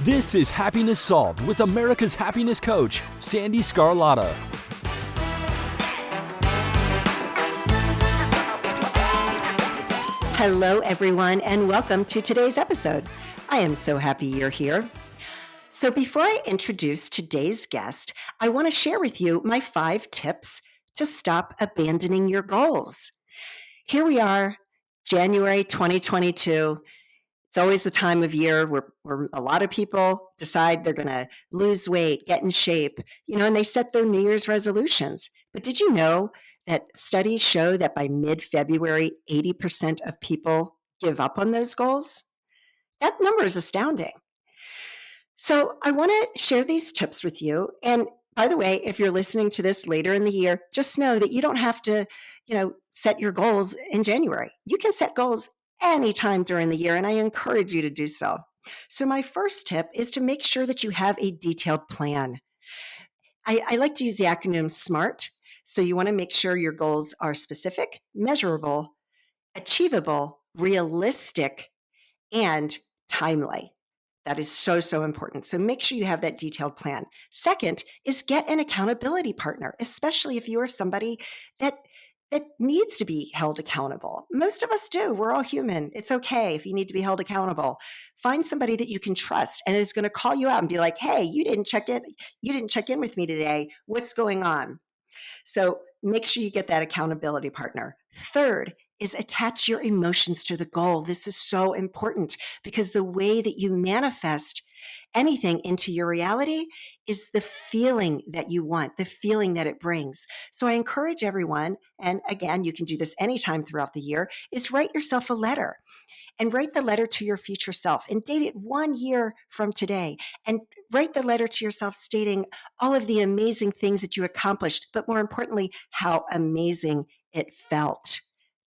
This is Happiness Solved with America's happiness coach, Sandy Scarlatta. Hello, everyone, and welcome to today's episode. I am so happy you're here. So before I introduce today's guest, I want to share with you my 5 tips to stop abandoning your goals. Here we are, January 2022. It's always the time of year where a lot of people decide they're going to lose weight, get in shape, and they set their New Year's resolutions. But did you know that studies show that by mid-February, 80% of people give up on those goals? That number is astounding. So I want to share these tips with you. And by the way, if you're listening to this later in the year, just know that you don't have to, set your goals in January. You can set goals anytime during the year, and I encourage you to do so. So my first tip is to make sure that you have a detailed plan. I like to use the acronym SMART. So you want to make sure your goals are specific, measurable, achievable, realistic, and timely. That is so, so important. So make sure you have that detailed plan. Second is get an accountability partner, especially if you are somebody that needs to be held accountable. Most of us do. We're all human. It's okay if you need to be held accountable. Find somebody that you can trust and is going to call you out and be like, hey, you didn't check in with me today. What's going on? So make sure you get that accountability partner. Third is attach your emotions to the goal. This is so important because the way that you manifest anything into your reality is the feeling that you want, the feeling that it brings. So I encourage everyone, and again, you can do this anytime throughout the year, is write yourself a letter. And write the letter to your future self and date it 1 year from today. And write the letter to yourself stating all of the amazing things that you accomplished, but more importantly, how amazing it felt.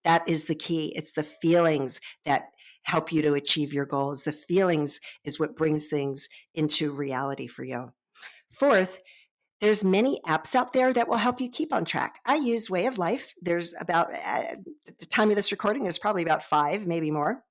That is the key. It's the feelings that help you to achieve your goals. The feelings is what brings things into reality for you. Fourth, there's many apps out there that will help you keep on track. I use Way of Life. There's about, at the time of this recording, there's probably about 5, maybe more.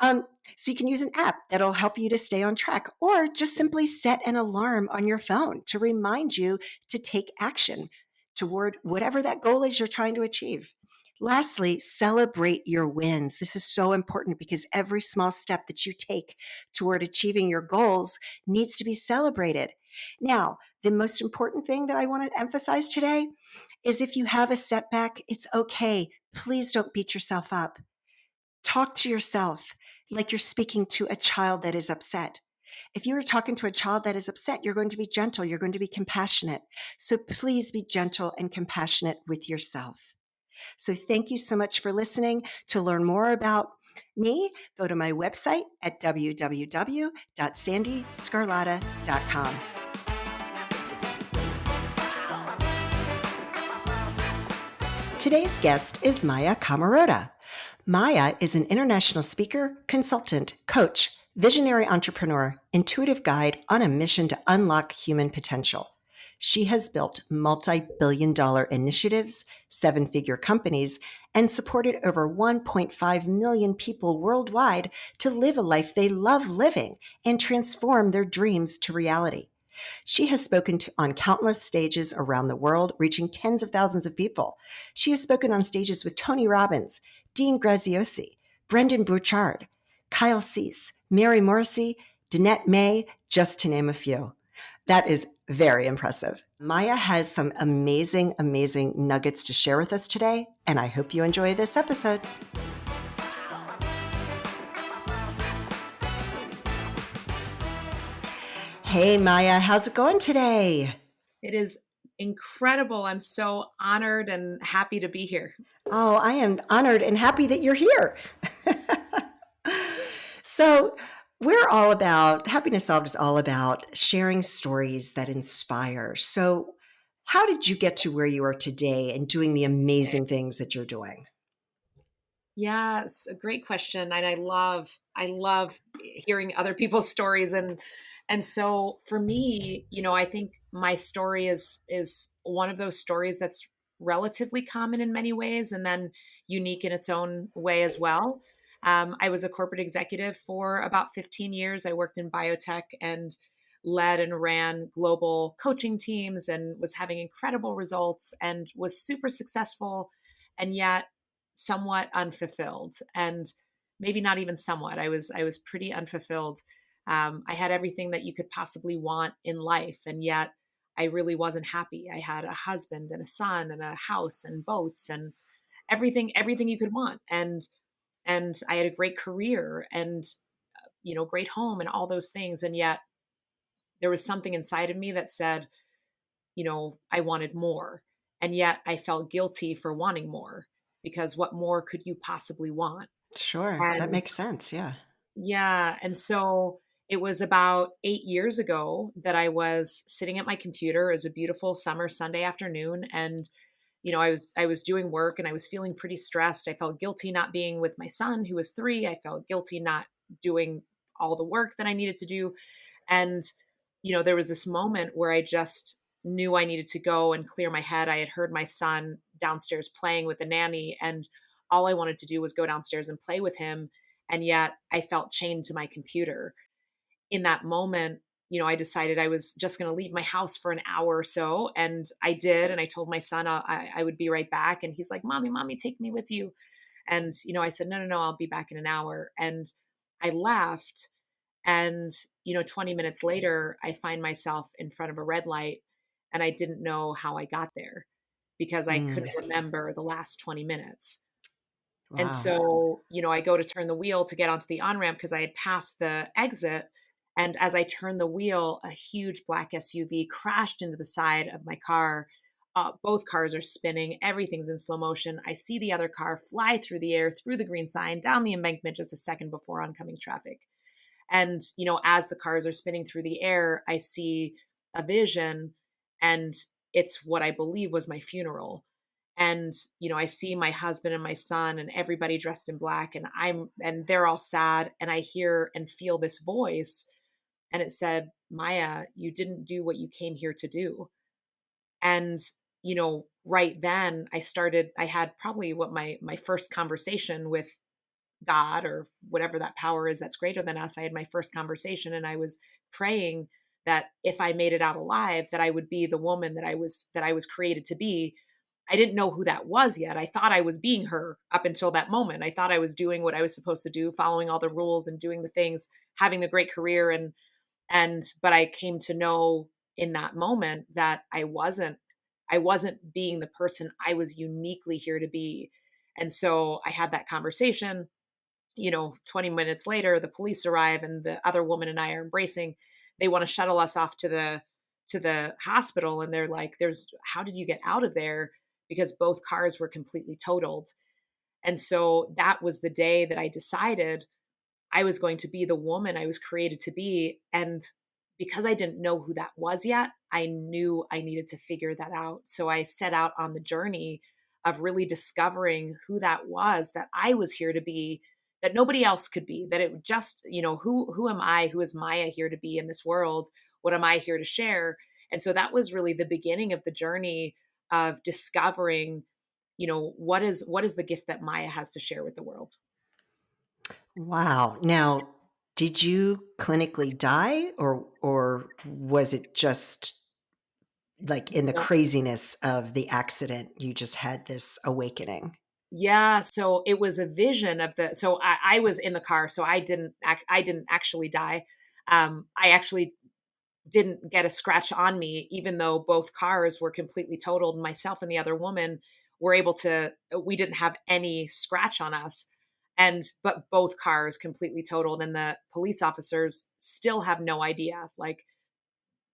So you can use an app that'll help you to stay on track, or just simply set an alarm on your phone to remind you to take action toward whatever that goal is you're trying to achieve. Lastly, celebrate your wins. This is so important because every small step that you take toward achieving your goals needs to be celebrated. Now, the most important thing that I want to emphasize today is if you have a setback, it's okay. Please don't beat yourself up. Talk to yourself like you're speaking to a child that is upset. If you are talking to a child that is upset, you're going to be gentle. You're going to be compassionate. So please be gentle and compassionate with yourself. So thank you so much for listening. To learn more about me, go to my website at www.sandyscarlatta.com. Today's guest is Maya Kamarota. Maya is an international speaker, consultant, coach, visionary entrepreneur, intuitive guide on a mission to unlock human potential. She has built multi-billion-dollar initiatives, 7-figure companies, and supported over 1.5 million people worldwide to live a life they love living and transform their dreams to reality. She has spoken on countless stages around the world, reaching tens of thousands of people. She has spoken on stages with Tony Robbins, Dean Graziosi, Brendan Burchard, Kyle Cease, Morrisey Danette May, just to name a few. That is very impressive. Maya has some amazing, amazing nuggets to share with us today, and I hope you enjoy this episode. Hey, Maya, how's it going today? It is incredible. I'm so honored and happy to be here. Oh, I am honored and happy that you're here. So Happiness Solved is all about sharing stories that inspire. So how did you get to where you are today and doing the amazing things that you're doing? Yes, a great question. And I love hearing other people's stories. And so for me, I think my story is one of those stories that's relatively common in many ways and then unique in its own way as well. I was a corporate executive for about 15 years. I worked in biotech and led and ran global coaching teams and was having incredible results and was super successful, and yet somewhat unfulfilled. And maybe not even somewhat. I was pretty unfulfilled. I had everything that you could possibly want in life, and yet I really wasn't happy. I had a husband and a son and a house and boats and everything you could want. And I had a great career and great home and all those things. And yet there was something inside of me that said, I wanted more. And yet I felt guilty for wanting more, because what more could you possibly want? Sure. That And makes sense. Yeah. yeah. And so it was about 8 years ago that I was sitting at my computer. It was a beautiful summer Sunday afternoon. And, I was doing work and I was feeling pretty stressed. I felt guilty not being with my son, who was 3. I felt guilty not doing all the work that I needed to do. And, there was this moment where I just knew I needed to go and clear my head. I had heard my son downstairs playing with the nanny, and all I wanted to do was go downstairs and play with him. And yet I felt chained to my computer. In that moment, I decided I was just going to leave my house for an hour or so. And I did. And I told my son I would be right back. And he's like, Mommy, take me with you. And, I said, no, I'll be back in an hour. And I left. And, 20 minutes later, I find myself in front of a red light, and I didn't know how I got there because I Mm, couldn't remember the last 20 minutes. And wow. so, I go to turn the wheel to get onto the on ramp because I had passed the exit. And as I turned the wheel, a huge black SUV crashed into the side of my car. Both cars are spinning. Everything's in slow motion. I see the other car fly through the air, through the green sign, down the embankment just a second before oncoming traffic. And, as the cars are spinning through the air, I see a vision, and it's what I believe was my funeral. And, I see my husband and my son and everybody dressed in black, and they're all sad. And I hear and feel this voice, and it said, Maya, you didn't do what you came here to do. And, right then I had probably what my first conversation with God, or whatever that power is that's greater than us. I had my first conversation, and I was praying that if I made it out alive, that I would be the woman that I was created to be. I didn't know who that was yet. I thought I was being her up until that moment. I thought I was doing what I was supposed to do, following all the rules and doing the things, having the great career. But I came to know in that moment that I wasn't being the person I was uniquely here to be. And so I had that conversation. 20 minutes later, the police arrive, and the other woman and I are embracing. They want to shuttle us off to the hospital. And they're like, how did you get out of there? Because both cars were completely totaled. And so that was the day that I decided I was going to be the woman I was created to be. And because I didn't know who that was yet, I knew I needed to figure that out. So I set out on the journey of really discovering who that was that I was here to be, that nobody else could be, that it just, who am I? Who is Maya here to be in this world? What am I here to share? And so that was really the beginning of the journey of discovering, what is the gift that Maya has to share with the world. Wow. Now, did you clinically die, or was it just like in the craziness of the accident, you just had this awakening? Yeah, so it was a vision of so I was in the car, so I didn't actually die. I actually didn't get a scratch on me, even though both cars were completely totaled. Myself and the other woman we didn't have any scratch on us. But both cars completely totaled, and the police officers still have no idea like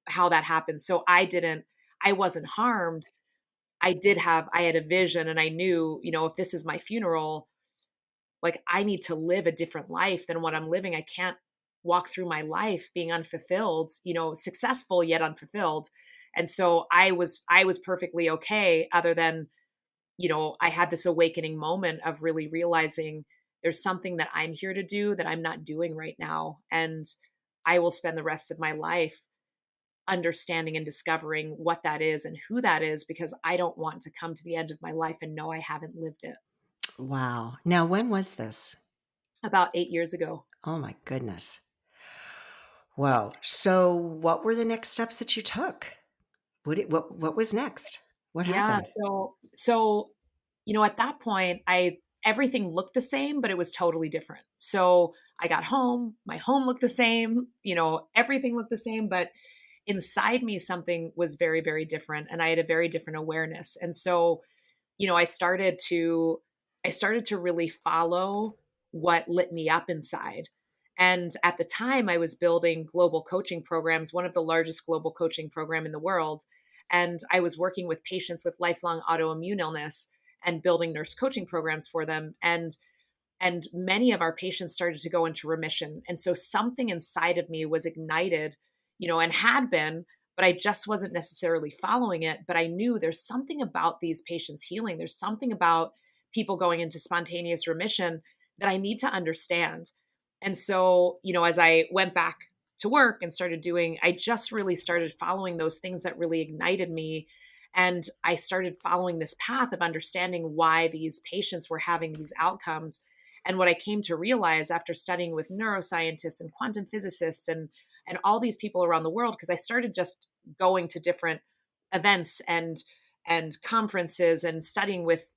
how that happened. So I wasn't harmed. I had a vision, and I knew, if this is my funeral, like I need to live a different life than what I'm living. I can't walk through my life being unfulfilled, successful yet unfulfilled. And so I was perfectly okay, other than, I had this awakening moment of really realizing there's something that I'm here to do that I'm not doing right now. And I will spend the rest of my life understanding and discovering what that is and who that is, because I don't want to come to the end of my life and know I haven't lived it. Wow. Now, when was this? about 8 years ago. Oh my goodness. Wow. So what were the next steps that you took? What was next? What Yeah. happened? So, at that point, everything looked the same, but it was totally different. So I got home, my home looked the same, everything looked the same, but inside me, something was very, very different. And I had a very different awareness. And so, I started to really follow what lit me up inside. And at the time, I was building global coaching programs, one of the largest global coaching program in the world. And I was working with patients with lifelong autoimmune illness and building nurse coaching programs for them. And many of our patients started to go into remission. And so something inside of me was ignited, and had been, but I just wasn't necessarily following it. But I knew there's something about these patients healing. There's something about people going into spontaneous remission that I need to understand. And so, as I went back to work and started doing, I just really started following those things that really ignited me. And I started following this path of understanding why these patients were having these outcomes. And what I came to realize after studying with neuroscientists and quantum physicists and all these people around the world, because I started just going to different events and conferences and studying with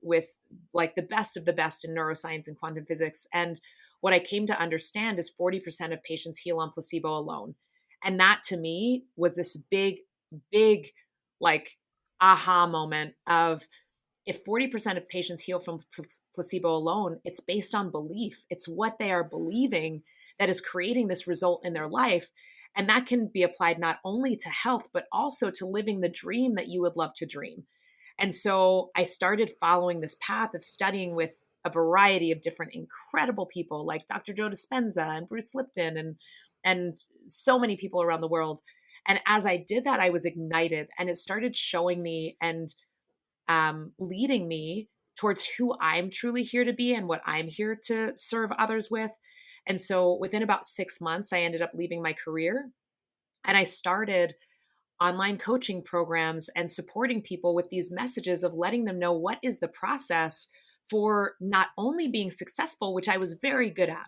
like the best of the best in neuroscience and quantum physics. And what I came to understand is 40% of patients heal on placebo alone. And that to me was this big, big, like aha moment of, if 40% of patients heal from placebo alone, it's based on belief. It's what they are believing that is creating this result in their life. And that can be applied not only to health, but also to living the dream that you would love to dream. And so I started following this path of studying with a variety of different incredible people like Dr. Joe Dispenza and Bruce Lipton and so many people around the world. And as I did that, I was ignited, and it started showing me and leading me towards who I'm truly here to be and what I'm here to serve others with. And so within about 6 months, I ended up leaving my career and I started online coaching programs and supporting people with these messages of letting them know what is the process for not only being successful, which I was very good at.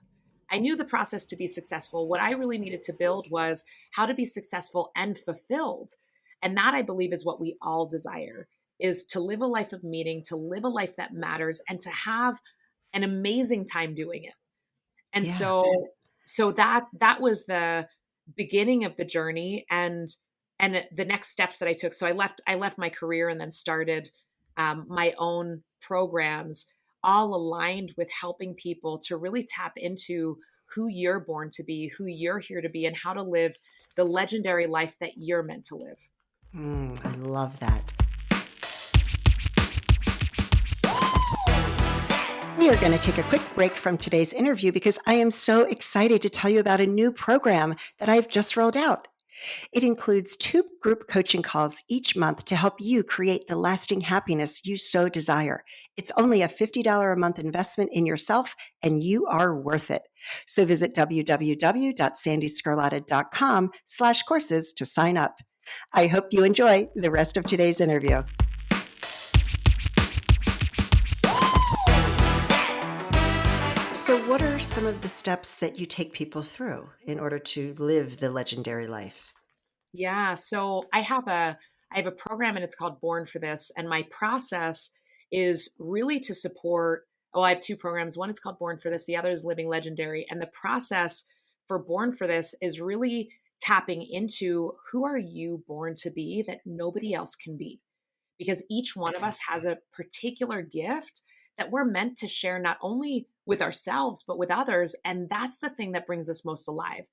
I knew the process to be successful. What I really needed to build was how to be successful and fulfilled. And that, I believe, is what we all desire, is to live a life of meaning, to live a life that matters, and to have an amazing time doing it. And Yeah. so that was the beginning of the journey and the next steps that I took. So I left my career and then started my own programs, all aligned with helping people to really tap into who you're born to be, who you're here to be, and how to live the legendary life that you're meant to live. I love that. We are going to take a quick break from today's interview because I am so excited to tell you about a new program that I've just rolled out. It includes 2 group coaching calls each month to help you create the lasting happiness you so desire. It's only a $50 a month investment in yourself, and you are worth it. So visit www.sandyscarlotta.com/courses to sign up. I hope you enjoy the rest of today's interview. So what are some of the steps that you take people through in order to live the legendary life? Yeah. So I have a program and it's called Born for This. And my process is really to support, well, I have 2 programs. One is called Born for This, the other is Living Legendary. And the process for Born for This is really tapping into who are you born to be that nobody else can be. Because each one of us has a particular gift that we're meant to share not only with ourselves, but with others. And that's the thing that brings us most alive.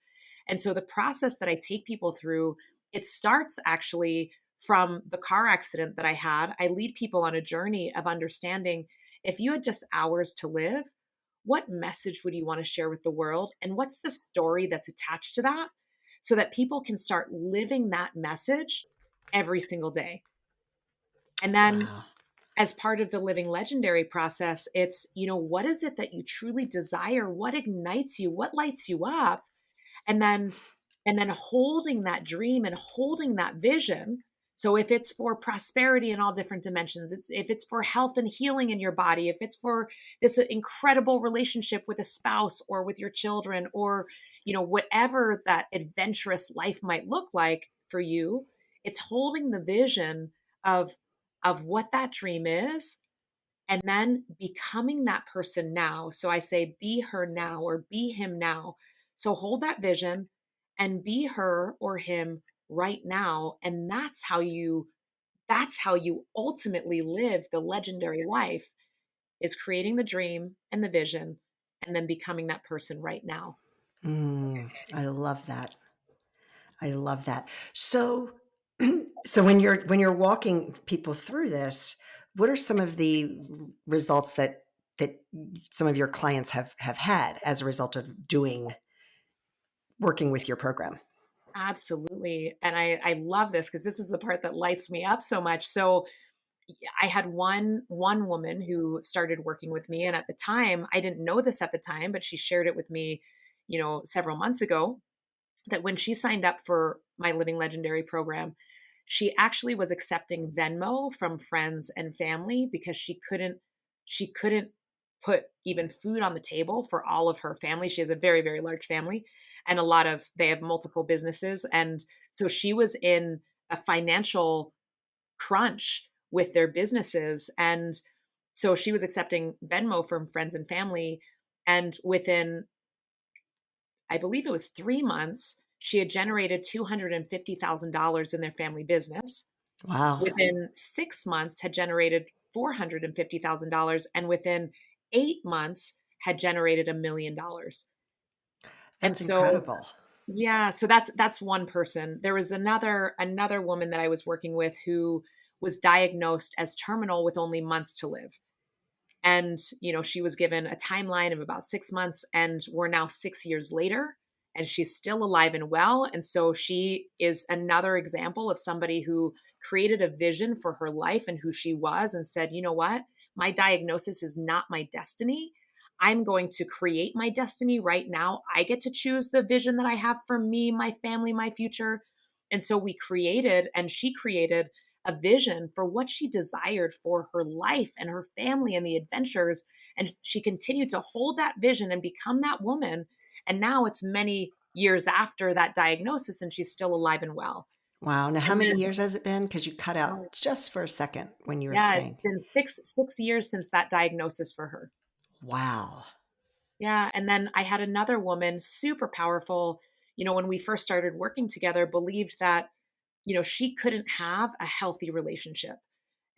And so the process that I take people through, it starts actually from the car accident that I had. I lead people on a journey of understanding, if you had just hours to live, what message would you want to share with the world? And what's the story that's attached to that? So that people can start living that message every single day. And then Wow. as part of the living legendary process, it's, what is it that you truly desire? What ignites you? What lights you up? And then holding that dream and holding that vision So if it's for prosperity in all different dimensions, if it's for health and healing in your body, if it's for this incredible relationship with a spouse or with your children, or, whatever that adventurous life might look like for you, it's holding the vision of what that dream is and then becoming that person now. So I say, be her now or be him now. So hold that vision and be her or him right now. And that's how you ultimately live the legendary life, is creating the dream and the vision and then becoming that person right now. I love that. I love that. So, so when you're walking people through this, what are some of the results that some of your clients have had as a result of working with your program? Absolutely. And I love this because this is the part that lights me up so much. So I had one woman who started working with me, and at the time, I didn't know this at the time, but she shared it with me, several months ago, that when she signed up for my Living Legendary program, she actually was accepting Venmo from friends and family because she couldn't put even food on the table for all of her family. She has a very, very large family, and they have multiple businesses. And so she was in a financial crunch with their businesses. And so she was accepting Venmo from friends and family. And within, I believe it was 3 months, she had generated $250,000 in their family business. Wow, Within 6 months, had generated $450,000. And within 8 months, had generated $1 million. And that's so, incredible. yeah, so that's one person. There was another woman that I was working with who was diagnosed as terminal with only months to live. And, she was given a timeline of about 6 months, and we're now 6 years later, and she's still alive and well. And so she is another example of somebody who created a vision for her life and who she was, and said, you know what? My diagnosis is not my destiny. I'm going to create my destiny right now. I get to choose the vision that I have for me, my family, my future. And so she created a vision for what she desired for her life and her family and the adventures. And she continued to hold that vision and become that woman. And now it's many years after that diagnosis, and she's still alive and well. Wow. Now, how And many then, years has it been? Because you cut out oh, just for a second when you were yeah, it's saying, been six years since that diagnosis for her. wow. Yeah. And then I had another woman, super powerful, when we first started working together, believed that, she couldn't have a healthy relationship.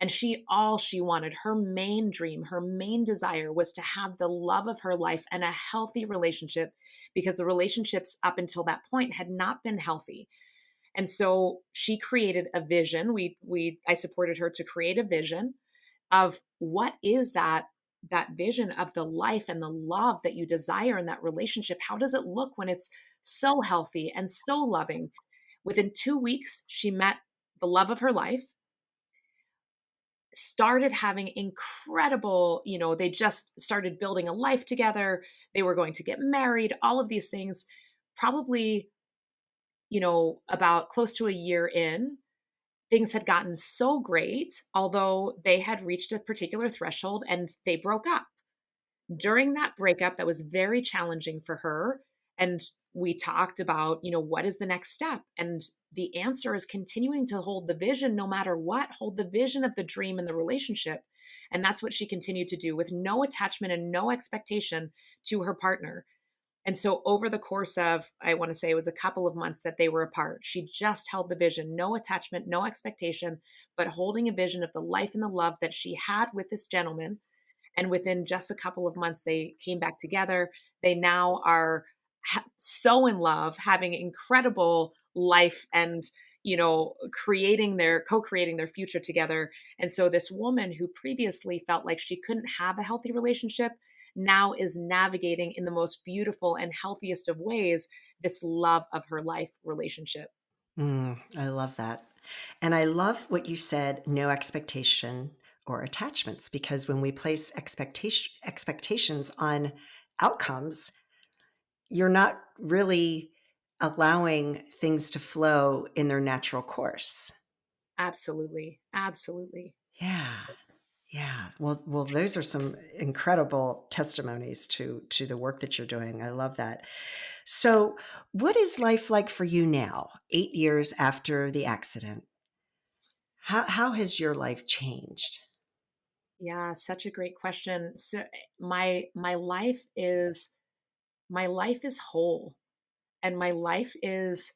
And all she wanted, her main dream, her main desire, was to have the love of her life and a healthy relationship, because the relationships up until that point had not been healthy. And so she created a vision. I supported her to create a vision of what is that vision of the life and the love that you desire in that relationship. How does it look when it's so healthy and so loving? Within 2 weeks, she met the love of her life, started having incredible, they just started building a life together. They were going to get married, all of these things. Probably, about close to a year in, things had gotten so great, although they had reached a particular threshold, and they broke up. During that breakup, that was very challenging for her. And we talked about, what is the next step? And the answer is continuing to hold the vision no matter what, hold the vision of the dream and the relationship. And that's what she continued to do, with no attachment and no expectation to her partner. And so over the course of, I want to say it was a couple of months that they were apart, she just held the vision, no attachment, no expectation, but holding a vision of the life and the love that she had with this gentleman. And within just a couple of months, they came back together. They now are so in love, having incredible life, and co-creating their future together. And so this woman who previously felt like she couldn't have a healthy relationship now is navigating in the most beautiful and healthiest of ways this love of her life relationship. I love that. And I love what you said, no expectation or attachments, because when we place expectations on outcomes, you're not really allowing things to flow in their natural course. Absolutely. Absolutely. Yeah. Yeah. Well, those are some incredible testimonies to the work that you're doing. I love that. So, what is life like for you now, 8 years after the accident? How has your life changed? Yeah, such a great question. So my my life is whole, and my life is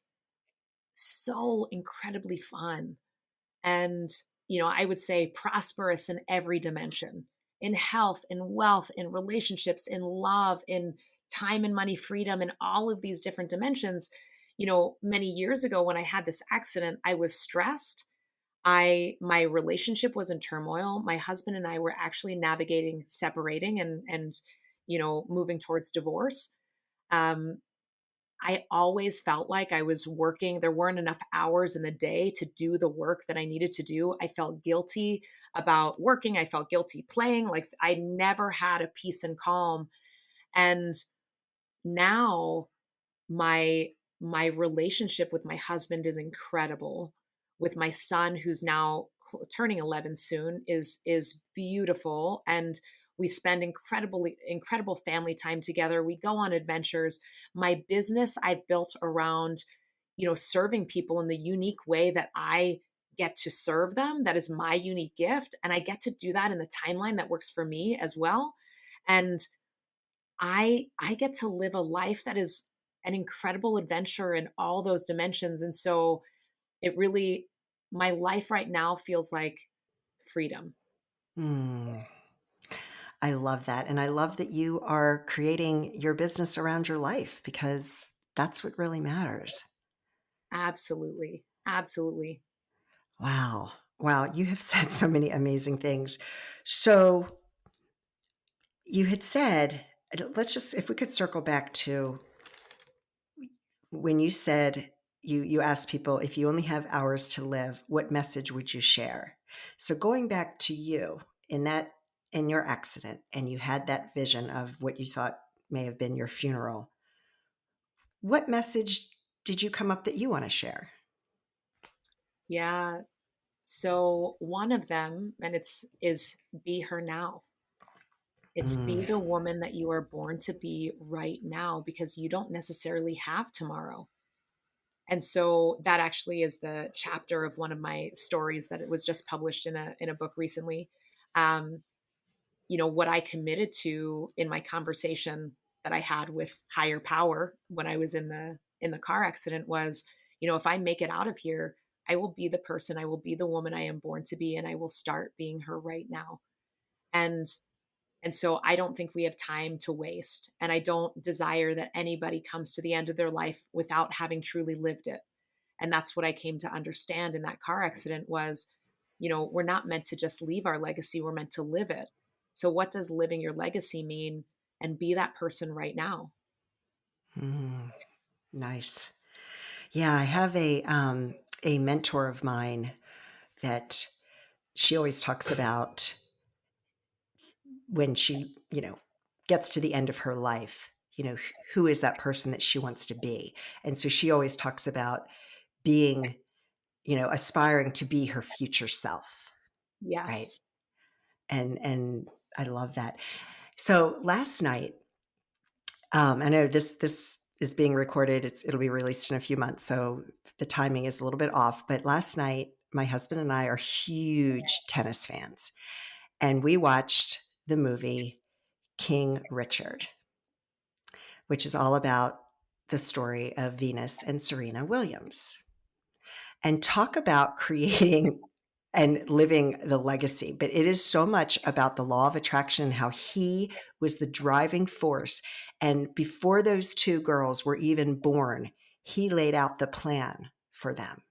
so incredibly fun. And I would say prosperous in every dimension, in health, in wealth, in relationships, in love, in time and money freedom, in all of these different dimensions. Many years ago when I had this accident, I was stressed. My relationship was in turmoil. My husband and I were actually navigating separating and moving towards divorce. um I always felt like I was working. There weren't enough hours in the day to do the work that I needed to do. I felt guilty about working. I felt guilty playing. Like I never had a peace and calm. And now my my relationship with my husband is incredible. With my son, who's now turning 11 soon, is beautiful, and we spend incredible family time together. We go on adventures. My business I've built around serving people in the unique way that I get to serve them. That is my unique gift, and I get to do that in the timeline that works for me as well. And I get to live a life that is an incredible adventure in all those dimensions. And so it really, my life right now feels like freedom. Hmm. I love that. And I love that you are creating your business around your life because that's what really matters. Absolutely. Absolutely. Wow. Wow. You have said so many amazing things. So you had said, let's just, if we could circle back to when you said you asked people, if you only have hours to live, what message would you share? So going back to you in your accident, and you had that vision of what you thought may have been your funeral, what message did you come up that you want to share? Yeah. So one of them, and is be her now. It's Mm, be the woman that you are born to be right now, because you don't necessarily have tomorrow. And so that actually is the chapter of one of my stories that it was just published in a book recently. Um, what I committed to in my conversation that I had with higher power when I was in the car accident was, if I make it out of here, I will be the person, I will be the woman I am born to be, and I will start being her right now. And so I don't think we have time to waste. And I don't desire that anybody comes to the end of their life without having truly lived it. And that's what I came to understand in that car accident was, we're not meant to just leave our legacy, we're meant to live it. So what does living your legacy mean? And be that person right now. mm, nice. Yeah, I have a mentor of mine that she always talks about when she, gets to the end of her life, who is that person that she wants to be? And so she always talks about being, aspiring to be her future self, right? Yes. And I love that. So last night, I know this is being recorded. It'll be released in a few months, so the timing is a little bit off. But last night, my husband and I are huge tennis fans, and we watched the movie King Richard, which is all about the story of Venus and Serena Williams. And talk about creating and living the legacy. But it is so much about the law of attraction, how he was the driving force. And before those two girls were even born, he laid out the plan for them.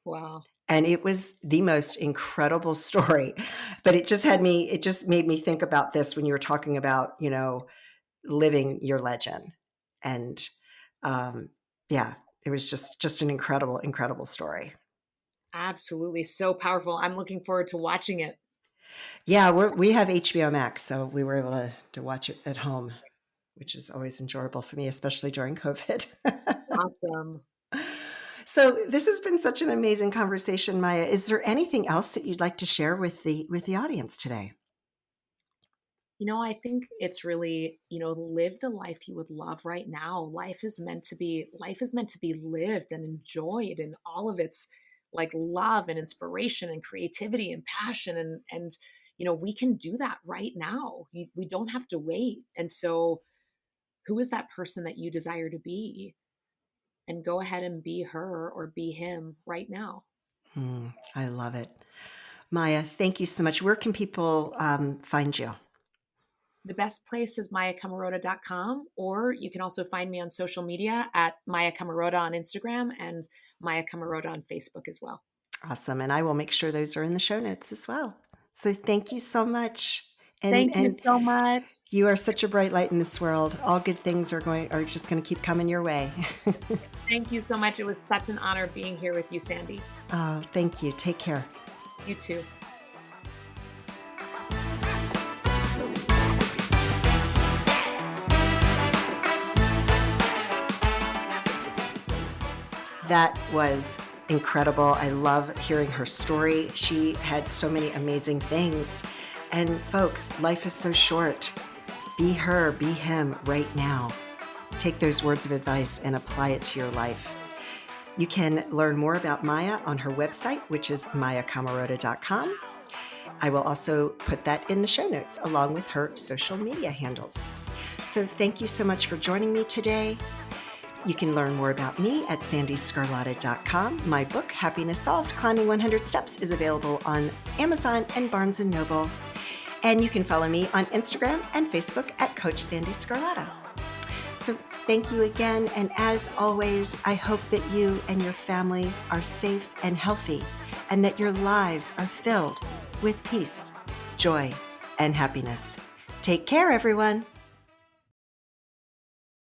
Wow. And it was the most incredible story. But it just made me think about this when you were talking about, living your legend. And yeah, it was just an incredible story. Absolutely. So powerful. I'm looking forward to watching it. Yeah, we have HBO Max, so we were able to watch it at home, which is always enjoyable for me, especially during COVID. Awesome. So this has been such an amazing conversation, Maya. Is there anything else that you'd like to share with the audience today? I think it's really, live the life you would love right now. Life is meant to be lived and enjoyed in all of its like love and inspiration and creativity and passion and we can do that right now. We don't have to wait. And so who is that person that you desire to be? And go ahead and be her or be him right now. I love it. Maya, thank you so much. Where can people find you? The best place is mayakamarota.com, or you can also find me on social media at Maya Kamarota on Instagram and Maya Kamarota on Facebook as well. Awesome. And I will make sure those are in the show notes as well. So thank you so much. Thank you so much. You are such a bright light in this world. All good things are just going to keep coming your way. Thank you so much. It was such an honor being here with you, Sandy. Oh, thank you. Take care. You too. That was incredible. I love hearing her story. She had so many amazing things. And folks, life is so short. Be her, be him right now. Take those words of advice and apply it to your life. You can learn more about Maya on her website, which is mayakamarota.com. I will also put that in the show notes along with her social media handles. So thank you so much for joining me today. You can learn more about me at sandyscarlotta.com. My book, Happiness Solved, Climbing 100 Steps, is available on Amazon and Barnes & Noble. And you can follow me on Instagram and Facebook at Coach Sandy Scarlotta. So thank you again. And as always, I hope that you and your family are safe and healthy and that your lives are filled with peace, joy, and happiness. Take care, everyone.